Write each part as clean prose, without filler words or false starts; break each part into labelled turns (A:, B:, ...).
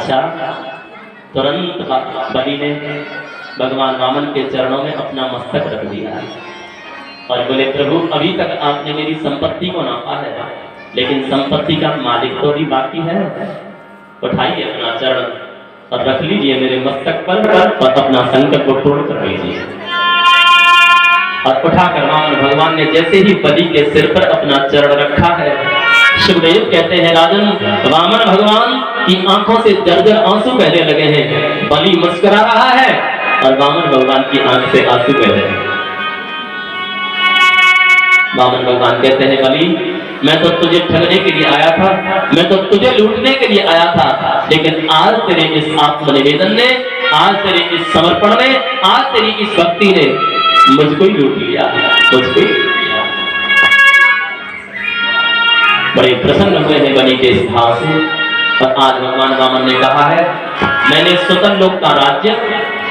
A: अच्छा, तुरंत बलि ने भगवान वामन के चरणों में अपना मस्तक रख दिया और बोले प्रभु अभी तक आपने मेरी संपत्ति को नापा है, लेकिन संपत्ति का मालिक तो अभी बाकी है। उठाइए अपना चरण और रख लीजिए मेरे मस्तक पर और अपना संकट को पूर्ण कर लीजिए। और उठाकर वामन भगवान ने जैसे ही बलि के सिर पर अपना चरण रखा है, सुखदेव कहते हैं राजन वामन भगवान की आंखों से जर्जर आंसू बहने लगे हैं। बलि मुस्कुरा रहा है और वामन भगवान की आंख से आंसू बह रहे हैं। वामन भगवान कहते हैं बलि मैं तो तुझे ठगने के लिए आया था, मैं तो तुझे लूटने के लिए आया था, लेकिन आज तेरे इस आत्मनिवेदन ने, आज तेरे इस समर्पण ने, आज तेरी इस भक्ति ने मुझको ही लूट लिया, मुझको ही लूट लिया। बड़े प्रसन्न हुए हैं बलि के इस भाव से। और आज भगवान वामन ने कहा है मैंने स्वतंत्र लोक का राज्य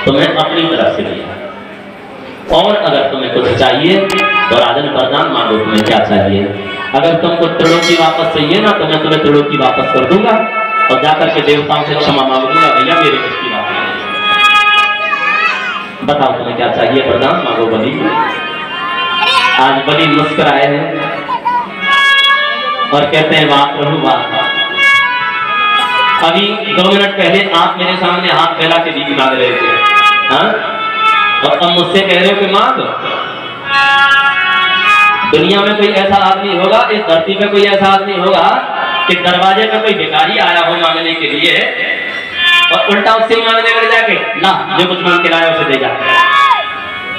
A: तुम्हें अपनी तरफ से दिया, और अगर तुम्हें कुछ चाहिए तो राजन वरदान मांगो, तुम्हें क्या चाहिए। अगर तुमको त्रिलोकी वापस चाहिए ना तो मैं तुम्हें त्रिलोकी वापस कर दूंगा और जाकर के देवताओं से क्षमा मांग दूंगा, भैया मेरे कुछ की बात नहीं। बताओ तुम्हें क्या चाहिए, वरदान मांगो बलि। आज बलि मुस्कुराए हैं और कहते हैं वाह प्रभु वाह, अभी 2 मिनट पहले आप मेरे सामने हाथ फैला के भीख मांग रहे थे, हाँ? और अब मुझसे कह रहे हो कि मांग। दुनिया में कोई ऐसा आदमी होगा, इस धरती पे कोई ऐसा आदमी होगा कि दरवाजे पे कोई भिखारी आया हो मांगने के लिए और उल्टा उससे मांगने लग जाके ना जो कुछ मांग के लाया उसे दे जा,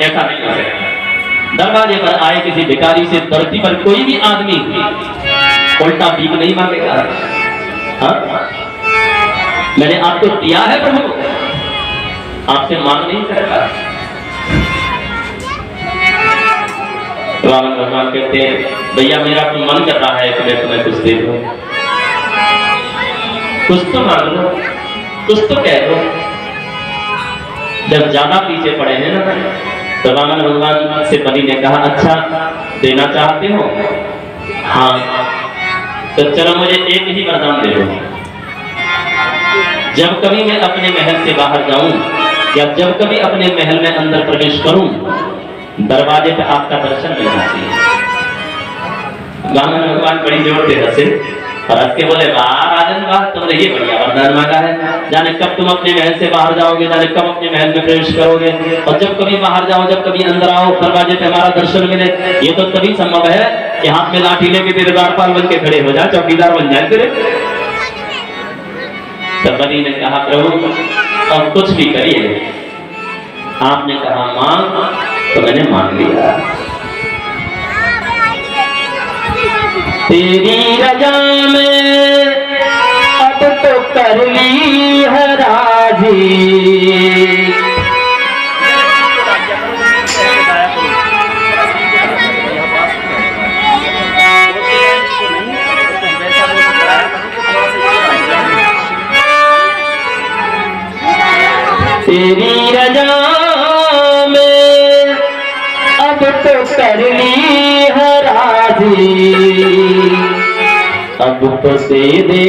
A: ऐसा नहीं हो सकता। दरवाजे पर आए किसी भिखारी से धरती पर कोई भी आदमी उल्टा भीख नहीं मांगेगा। हाँ? मैंने आपको दिया है प्रभु, आपसे मांग नहीं सकता। वामन भगवान कहते हैं भैया मेरा तो मन कर रहा है कि मैं तुम्हें कुछ दे दूं, कुछ तो मांग लो, कुछ तो कह दो। जब ज्यादा पीछे पड़े हैं ना तो वामन भगवान से बलि ने कहा अच्छा देना चाहते हो, हाँ तो चलो मुझे एक ही वरदान दे दो। जब कभी मैं अपने महल से बाहर जाऊं या जब कभी अपने महल में अंदर प्रवेश करूं, दरवाजे पे आपका दर्शन मिलना चाहिए। वामन भगवान बड़ी जोर से हंसे और हंस के बोले वाह राजन वाह, तुमने ये बढ़िया वरदान मांगा है। जाने कब तुम अपने महल से बाहर जाओगे, जाने कब अपने महल में प्रवेश करोगे, और जब कभी बाहर जाओ जब कभी अंदर आओ दरवाजे पे हमारा दर्शन मिले, ये तो तभी संभव है कि हाथ में लाठी लेके तेरे द्वारपाल बन के खड़े हो जाए, चौकीदार बन जाए तेरे। तब बलि ने कहा प्रभु अब कुछ भी करिए, आपने कहा मांग तो मैंने मांग लिया। तेरी रजा में अब तो कर ली है राजी, तेरी रजा में अब तो कर ली है राजी, अब तो दे दे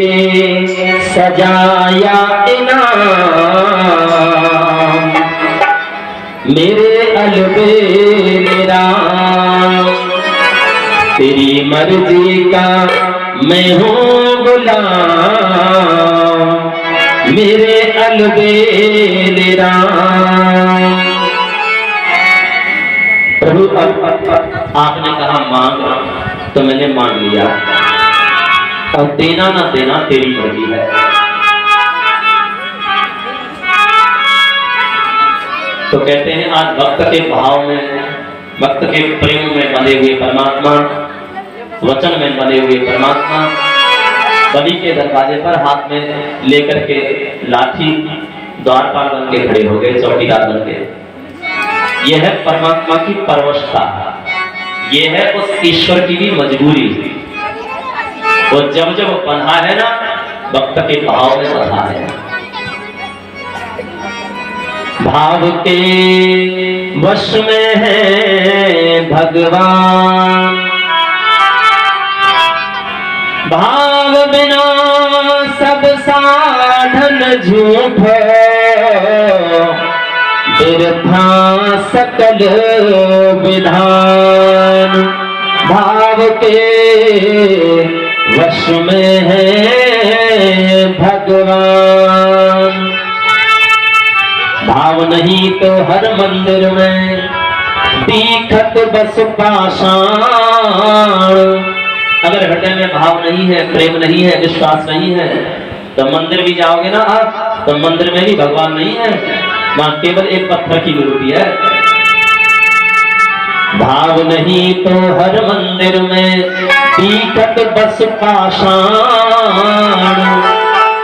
A: सजाया इनाम, मेरे अलबेला तेरी मर्जी का मैं हूँ गुलाम, मेरे अलबेला। प्रभु आपने कहा मांग तो मैंने मांग लिया, और देना ना देना तेरी मर्जी है। तो कहते हैं आज भक्त के भाव में, भक्त के प्रेम में बंधे हुए परमात्मा, वचन में बंधे हुए परमात्मा बलि के दरवाजे पर हाथ में लेकर के लाठी द्वारपाल बन के खड़े हो गए, चौकीदार बन के। यह है परमात्मा की परवशता, यह है उस ईश्वर की भी मजबूरी। वो जब जब बंधा है ना भक्त के भाव में बंधा है। भाव के वश में है भगवान, भाव बिना सब साथ साधन झूठो बिरथा सकल विधान, भाव के वश में है भगवान। भाव नहीं तो हर मंदिर में दीखत बस पाषाण। अगर हृदय में भाव नहीं है, प्रेम नहीं है, विश्वास नहीं है, तो मंदिर भी जाओगे ना आप, तो मंदिर में भी भगवान नहीं है, वहां केवल एक पत्थर की मूर्ति है। भाव नहीं तो हर मंदिर में दीखत बस पाषाण,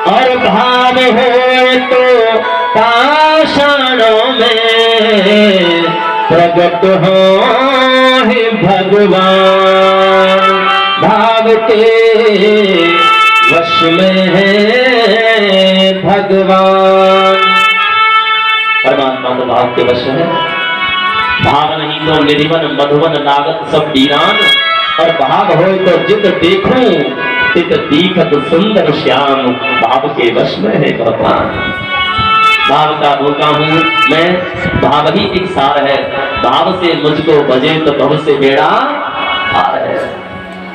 A: और भाव हो तो पाषाणों में प्रगट हो हे भगवान। भाव के वश में है भगवान। परमात्मा तो भाव के वश है। भाव नहीं तो निर्वन मधुवन लागत सब वीरान, और भाव हो तो जित देखूं तित दीखत सुंदर श्याम। भाव के वश में है भगवान। भाव का भूखा हूं मैं, भाव ही एक सार है। भाव से मुझको बजे तो भव से बेड़ा पार है।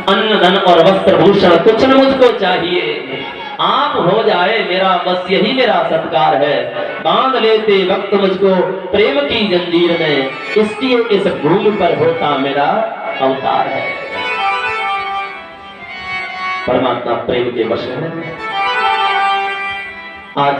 A: अन्न धन और वस्त्र भूषण कुछ न मुझको चाहिए, आप हो जाए मेरा बस यही मेरा सत्कार है। बांध लेते वक्त मुझको प्रेम की जंजीर में, इसलिए इस भूमि पर होता मेरा अवतार है। परमात्मा प्रेम के वश है। आज